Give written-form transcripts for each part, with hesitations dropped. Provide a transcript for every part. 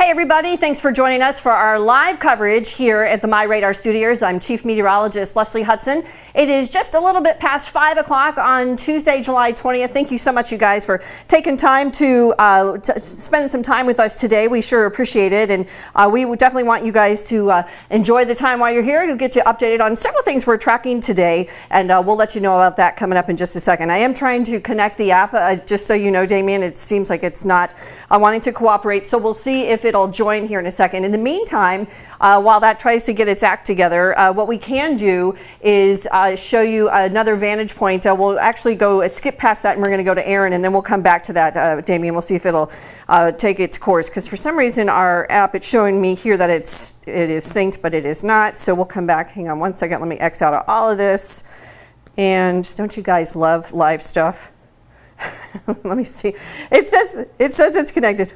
Hey everybody, thanks for joining us for our live coverage here at the MyRadar studios. I'm Chief Meteorologist Leslie Hudson. It is just a little bit past 5 o'clock on Tuesday, July 20th. Thank you so much, you guys, for taking time to spend some time with us today. We sure appreciate it, and we would definitely want you guys to enjoy the time while you're here. We'll get you updated on several things we're tracking today, and we'll let you know about that coming up in just a second. I am trying to connect the app, just so you know, Damien, it seems like it's not wanting to cooperate, so we'll see if it'll join here in a second. In the meantime, while that tries to get its act together, what we can do is show you another vantage point. We'll actually go skip past that, and we're going to go to Aaron, and then we'll come back to that, Damien. We'll see if it'll take its course, because for some reason our app, it's showing me here that it is synced, but it is not. So we'll come back. Hang on one second. Let me X out of all of this. And don't you guys love live stuff? Let me see. It says it's connected.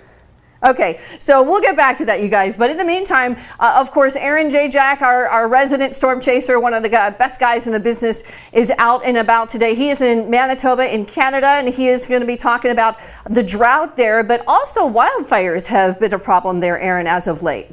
Okay, so we'll get back to that, you guys. But in the meantime, of course, Aaron Jayjack, our resident storm chaser, one of the best guys in the business, is out and about today. He is in Manitoba in Canada, and he is going to be talking about the drought there, but also wildfires have been a problem there, Aaron, as of late.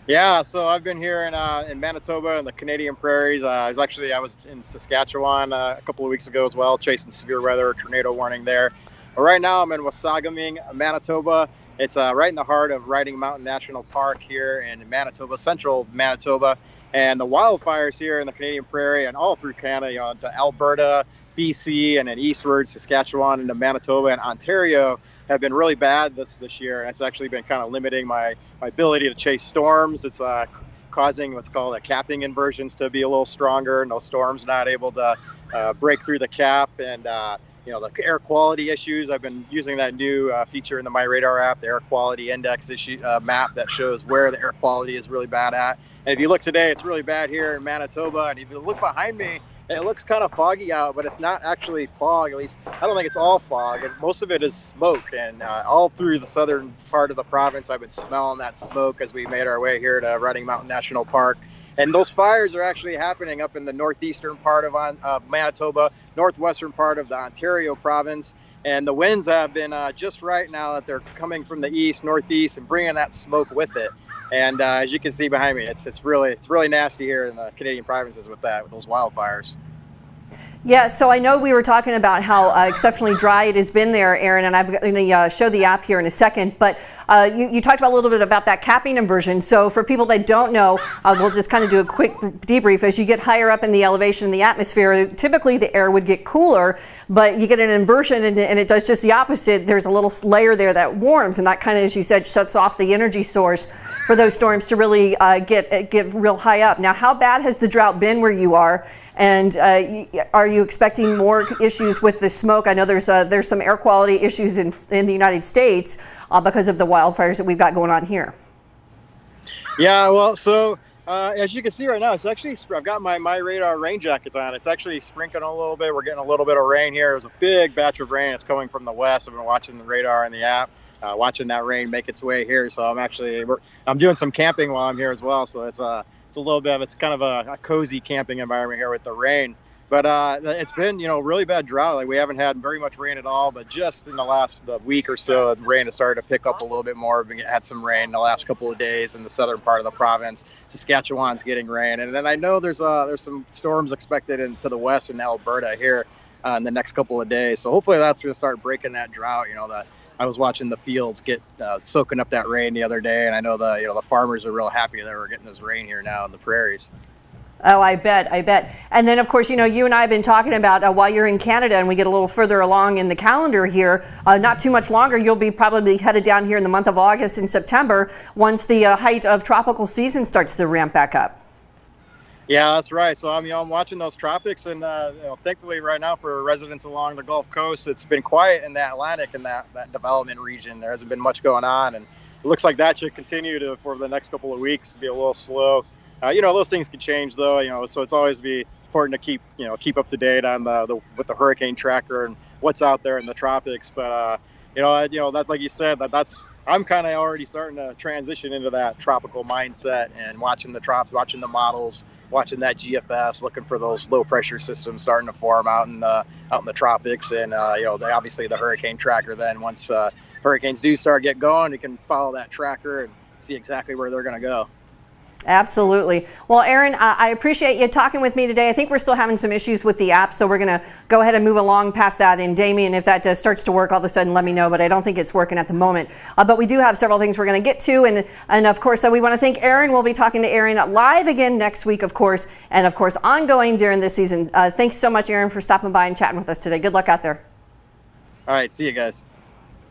Yeah, so I've been here in Manitoba and the Canadian prairies. I was in Saskatchewan a couple of weeks ago as well, chasing severe weather, tornado warning there. But right now I'm in Wasagaming, Manitoba. It's right in the heart of Riding Mountain National Park here in Manitoba, central Manitoba. And the wildfires here in the Canadian prairie and all through Canada, into Alberta, BC, and then eastward, Saskatchewan, into Manitoba and Ontario have been really bad this year. And it's actually been kind of limiting my ability to chase storms. It's causing what's called capping inversions to be a little stronger. No storms not able to break through the cap, and the air quality issues. I've been using that new feature in the MyRadar app, the air quality index map that shows where the air quality is really bad at. And if you look today, it's really bad here in Manitoba. And if you look behind me, it looks kind of foggy out, but it's not actually fog. At least I don't think it's all fog. Most of it is smoke. And all through the southern part of the province, I've been smelling that smoke as we made our way here to Riding Mountain National Park. And those fires are actually happening up in the northeastern part of Manitoba, northwestern part of the Ontario province. And the winds have been just right now that they're coming from the east, northeast, and bringing that smoke with it. And as you can see behind me, it's really nasty here in the Canadian provinces with those wildfires. Yeah, so I know we were talking about how exceptionally dry it has been there, Aaron, and I'm going to show the app here in a second. But you talked about a little bit about that capping inversion. So for people that don't know, we'll just kind of do a quick debrief. As you get higher up in the elevation in the atmosphere, typically the air would get cooler, but you get an inversion and it does just the opposite. There's a little layer there that warms, and that kind of, as you said, shuts off the energy source for those storms to really get real high up. Now, how bad has the drought been where you are? And are you expecting more issues with the smoke? I know there's some air quality issues in the United States because of the wildfires that we've got going on here. Yeah, well, so as you can see right now, it's actually, I've got my MyRadar rain jackets on. It's actually sprinkling a little bit. We're getting a little bit of rain here. There's a big batch of rain. It's coming from the west. I've been watching the radar and the app, watching that rain make its way here. So I'm doing some camping while I'm here as well. So it's a little bit of, it's kind of a cozy camping environment here with the rain. But it's been, really bad drought. Like, we haven't had very much rain at all, but just in the last week or so, the rain has started to pick up a little bit more. We had some rain the last couple of days in the southern part of the province. Saskatchewan's getting rain. And then I know there's some storms expected into the west in Alberta here in the next couple of days. So hopefully that's going to start breaking that drought. That I was watching the fields get soaking up that rain the other day, and I know the farmers are real happy that we're getting this rain here now in the prairies. Oh, I bet. And then, of course, you and I have been talking about while you're in Canada and we get a little further along in the calendar here, not too much longer, you'll be probably headed down here in the month of August and September once the height of tropical season starts to ramp back up. Yeah, that's right. So I'm watching those tropics, and thankfully right now for residents along the Gulf Coast, it's been quiet in the Atlantic and that development region. There hasn't been much going on, and it looks like that should continue for the next couple of weeks, be a little slow. Those things can change though. So it's always important to keep up to date on with the hurricane tracker and what's out there in the tropics. But that, like you said, I'm kind of already starting to transition into that tropical mindset and watching the models, watching that GFS, looking for those low pressure systems starting to form out in the tropics, and obviously the hurricane tracker. Then once hurricanes do get going, you can follow that tracker and see exactly where they're going to go. Absolutely. Well, Aaron, I appreciate you talking with me today. I think we're still having some issues with the app, so we're going to go ahead and move along past that. And Damien, if that starts to work all of a sudden, let me know, but I don't think it's working at the moment. But we do have several things we're going to get to. And of course, we want to thank Aaron. We'll be talking to Aaron live again next week, of course, and of course, ongoing during this season. Thanks so much, Aaron, for stopping by and chatting with us today. Good luck out there. All right. See you guys.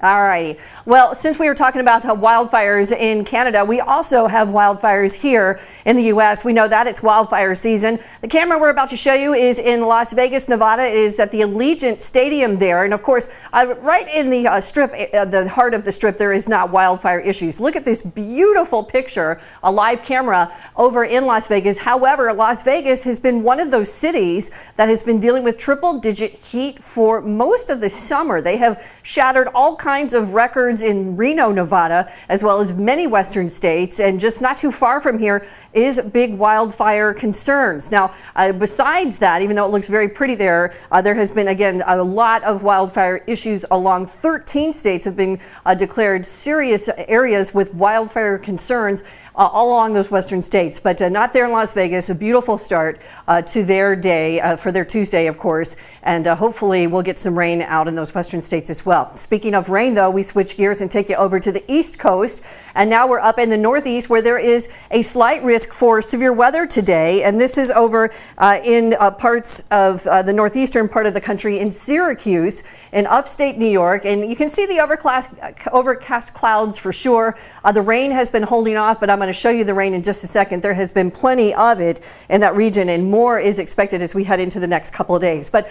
All righty. Well, since we were talking about wildfires in Canada, we also have wildfires here in the U.S. We know that it's wildfire season. The camera we're about to show you is in Las Vegas, Nevada. It is at the Allegiant Stadium there. And of course, right in the strip, the heart of the strip, there is not wildfire issues. Look at this beautiful picture, a live camera over in Las Vegas. However, Las Vegas has been one of those cities that has been dealing with triple-digit heat for most of the summer. They have shattered all kinds of records in Reno, Nevada, as well as many western states, and just not too far from here is big wildfire concerns. Now, besides that, even though it looks very pretty there, there has been, again, a lot of wildfire issues along 13 states have been declared serious areas with wildfire concerns all along those western states, but not there in Las Vegas. A beautiful start to their day, for their Tuesday, of course, and hopefully we'll get some rain out in those western states as well. Speaking of rain, though, we switch gears and take you over to the East Coast, and now we're up in the Northeast where there is a slight risk for severe weather today, and this is over in parts of the northeastern part of the country in Syracuse in upstate New York, and you can see the overcast clouds for sure. The rain has been holding off, but I'm going to show you the rain in just a second. There has been plenty of it in that region, and more is expected as we head into the next couple of days. But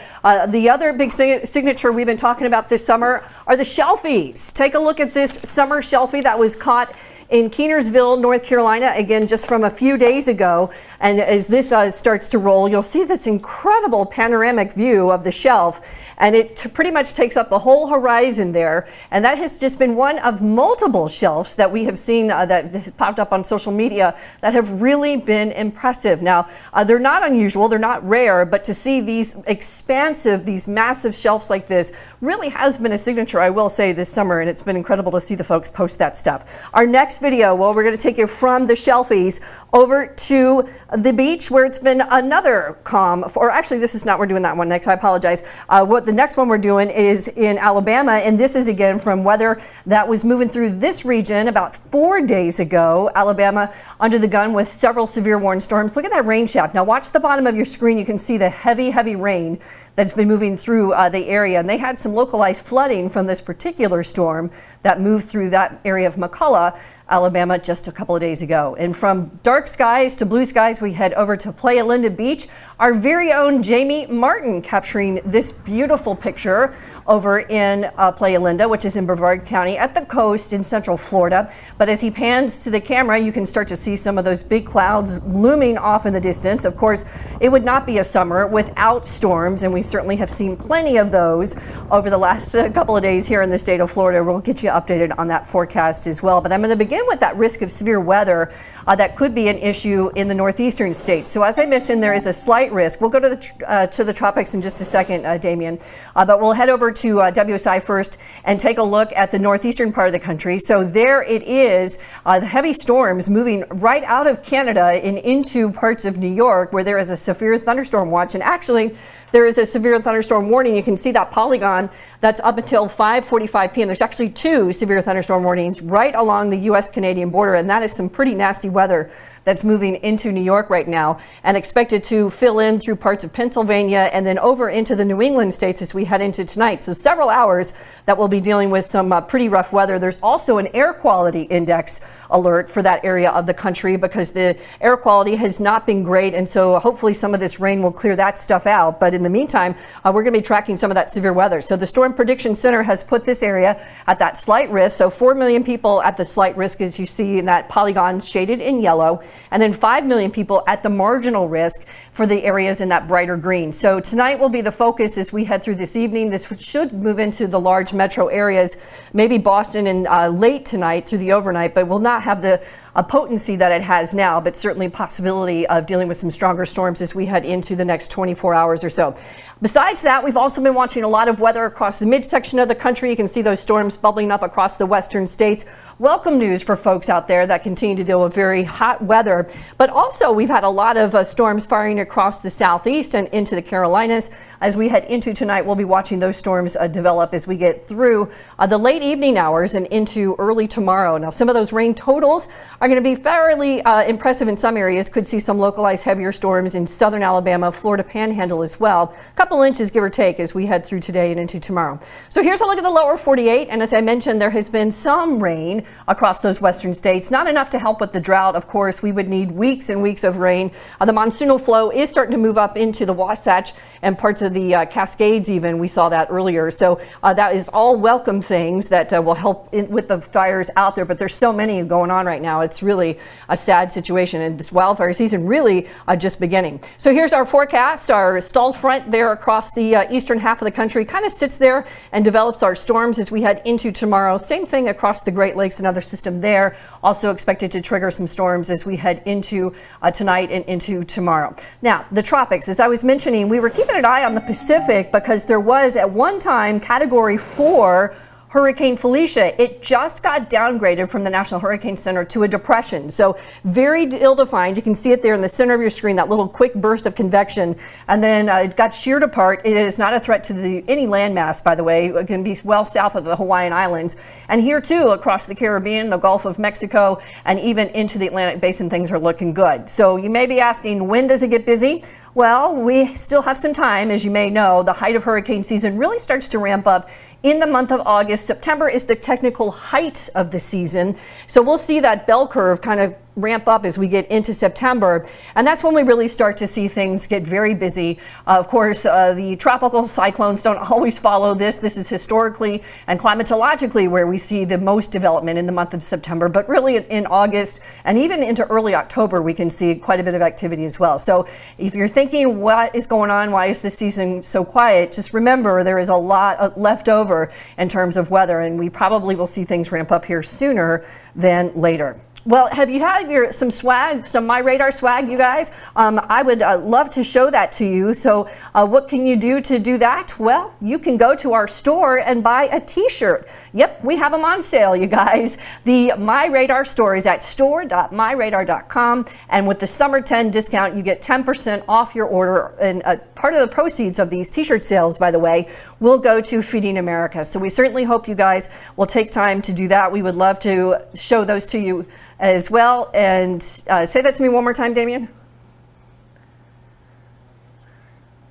the other big signature we've been talking about this summer are the shelfies. Take a look at this summer shelfie that was caught in Keenersville, North Carolina, again, just from a few days ago. And as this starts to roll, you'll see this incredible panoramic view of the shelf. And it pretty much takes up the whole horizon there. And that has just been one of multiple shelves that we have seen that has popped up on social media that have really been impressive. Now, they're not unusual, they're not rare, but to see these expansive, these massive shelves like this really has been a signature, I will say, this summer. And it's been incredible to see the folks post that stuff. Our next video, well, we're going to take you from the shelfies over to the beach where it's been another calm, or actually this is not, we're doing that one next, I apologize. What the next one we're doing is in Alabama, and this is again from weather that was moving through this region about 4 days ago. Alabama under the gun with several severe warning storms. Look at that rain shaft. Now watch the bottom of your screen. You can see the heavy rain that's been moving through the area, and they had some localized flooding from this particular storm that moved through that area of McCullough, Alabama, just a couple of days ago. And from dark skies to blue skies, we head over to Playa Linda Beach. Our very own Jamie Martin capturing this beautiful picture over in Playa Linda, which is in Brevard County at the coast in central Florida. But as he pans to the camera, you can start to see some of those big clouds looming off in the distance. Of course, it would not be a summer without storms, and we certainly have seen plenty of those over the last couple of days here in the state of Florida. We'll get you updated on that forecast as well. But I'm going to begin with that risk of severe weather that could be an issue in the northeastern states. So as I mentioned, there is a slight risk. We'll go to the tropics in just a second, Damien, but we'll head over to WSI first and take a look at the northeastern part of the country. So there it is, the heavy storms moving right out of Canada and into parts of New York where there is a severe thunderstorm watch. And actually, there is a severe thunderstorm warning. You can see that polygon that's up until 5:45 p.m. There's actually 2 severe thunderstorm warnings right along the U.S.-Canadian border, and that is some pretty nasty weather that's moving into New York right now and expected to fill in through parts of Pennsylvania and then over into the New England states as we head into tonight. So several hours that we'll be dealing with some pretty rough weather. There's also an air quality index alert for that area of the country because the air quality has not been great, and so hopefully some of this rain will clear that stuff out. But in the meantime, we're going to be tracking some of that severe weather. So the Storm Prediction Center has put this area at that slight risk. So 4 million people at the slight risk, as you see in that polygon shaded in yellow, and then 5 million people at the marginal risk. for the areas in that brighter green. So tonight will be the focus as we head through this evening. This should move into the large metro areas, maybe Boston and late tonight through the overnight, but will not have the potency that it has now, but certainly possibility of dealing with some stronger storms as we head into the next 24 hours or so. Besides that, we've also been watching a lot of weather across the midsection of the country. You can see those storms bubbling up across the western states. Welcome news for folks out there that continue to deal with very hot weather. But also we've had a lot of storms firing across the southeast and into the Carolinas. As we head into tonight, we'll be watching those storms develop as we get through the late evening hours and into early tomorrow. Now, some of those rain totals are going to be fairly impressive in some areas. Could see some localized heavier storms in southern Alabama, Florida Panhandle as well. A couple inches, give or take, as we head through today and into tomorrow. So here's a look at the lower 48. And as I mentioned, there has been some rain across those western states. Not enough to help with the drought. Of course, we would need weeks and weeks of rain. The monsoonal flow is starting to move up into the Wasatch and parts of the Cascades even. We saw that earlier. So that is all welcome things that will help with the fires out there. But there's so many going on right now. It's really a sad situation, and this wildfire season really just beginning. So here's our forecast. Our stalled front there across the eastern half of the country kind of sits there and develops our storms as we head into tomorrow. Same thing across the Great Lakes, another system there, also expected to trigger some storms as we head into tonight and into tomorrow. Now, the tropics, as I was mentioning, we were keeping an eye on the Pacific because there was at one time Category 4 Hurricane Felicia. It just got downgraded from the National Hurricane Center to a depression. So very ill-defined. You can see it there in the center of your screen, that little quick burst of convection. And then it got sheared apart. It is not a threat to any landmass, by the way. It can be well south of the Hawaiian Islands. And here too, across the Caribbean, the Gulf of Mexico, and even into the Atlantic Basin, things are looking good. So you may be asking, when does it get busy? Well, we still have some time. As you may know, the height of hurricane season really starts to ramp up in the month of August. September is the technical height of the season. So we'll see that bell curve kind of ramp up as we get into September. And that's when we really start to see things get very busy. Of course, the tropical cyclones don't always follow this. This is historically and climatologically where we see the most development in the month of September. But really in August and even into early October, we can see quite a bit of activity as well. So if you're thinking, what is going on? Why is this season so quiet? Just remember, there is a lot left over in terms of weather, and we probably will see things ramp up here sooner than later. Well, have you had some swag, some MyRadar swag, you guys? I would love to show that to you. So what can you do to do that? Well, you can go to our store and buy a t-shirt. Yep, we have them on sale, you guys. The MyRadar store is at store.myradar.com. And with the Summer 10 discount, you get 10% off your order. And part of the proceeds of these t-shirt sales, by the way, will go to Feeding America. So we certainly hope you guys will take time to do that. We would love to show those to you as well. And say that to me one more time, Damien.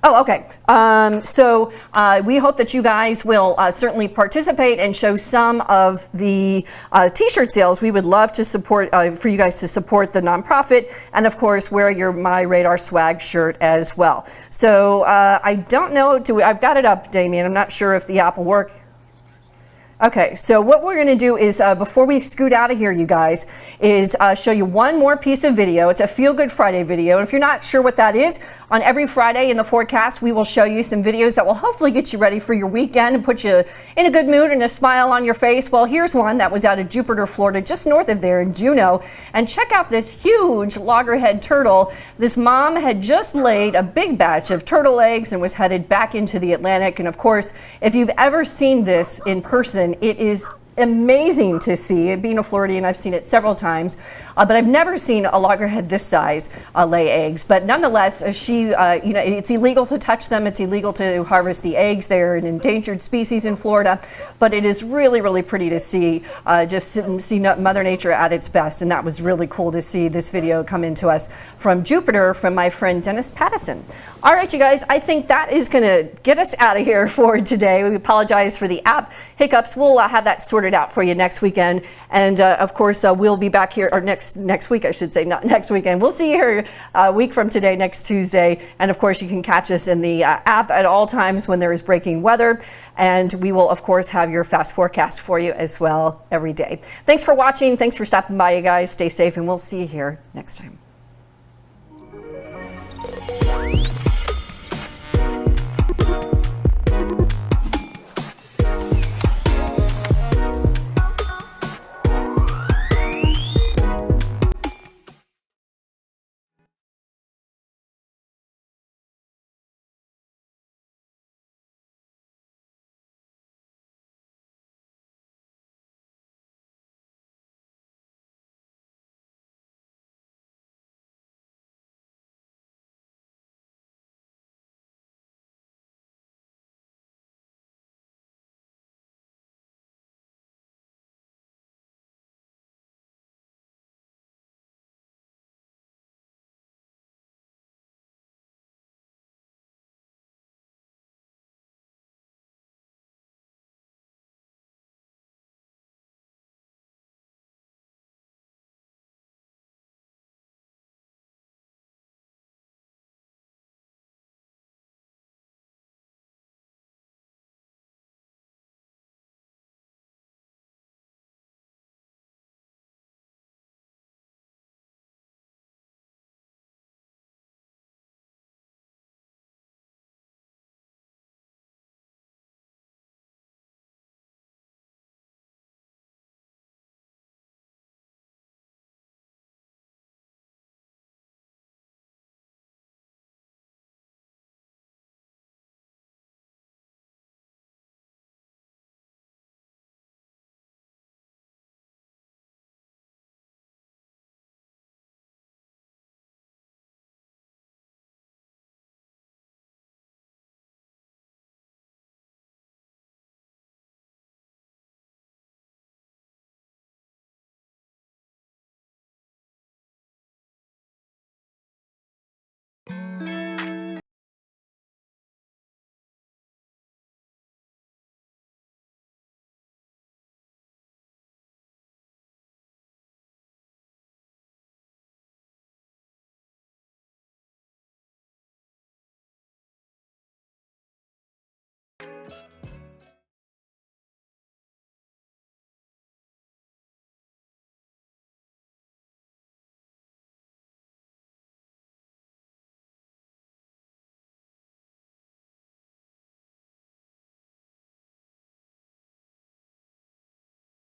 Oh, okay. So we hope that you guys will certainly participate and show some of the t-shirt sales. We would love to support, for you guys to support the nonprofit, and of course wear your MyRadar swag shirt as well. So I don't know, I've got it up, Damien. I'm not sure if the app will work. Okay, so what we're going to do is, before we scoot out of here, you guys, is show you one more piece of video. It's a Feel Good Friday video. And if you're not sure what that is, on every Friday in the forecast, we will show you some videos that will hopefully get you ready for your weekend and put you in a good mood and a smile on your face. Well, here's one that was out of Jupiter, Florida, just north of there in Juneau. And check out this huge loggerhead turtle. This mom had just laid a big batch of turtle eggs and was headed back into the Atlantic. And of course, if you've ever seen this in person, it is amazing to see. Being a Floridian, I've seen it several times, but I've never seen a loggerhead this size lay eggs. But nonetheless, she, it's illegal to touch them. It's illegal to harvest the eggs. They're an endangered species in Florida, but it is really, really pretty to see, just see Mother Nature at its best. And that was really cool to see this video come into us from Jupiter from my friend Dennis Pattison. All right, you guys, I think that is going to get us out of here for today. We apologize for the app hiccups. We'll have that sorted out for you next weekend. And of course, we'll be back here, or next week, I should say, not next weekend. We'll see you here a week from today, next Tuesday. And of course, you can catch us in the app at all times when there is breaking weather. And we will, of course, have your fast forecast for you as well every day. Thanks for watching. Thanks for stopping by, you guys. Stay safe, and we'll see you here next time.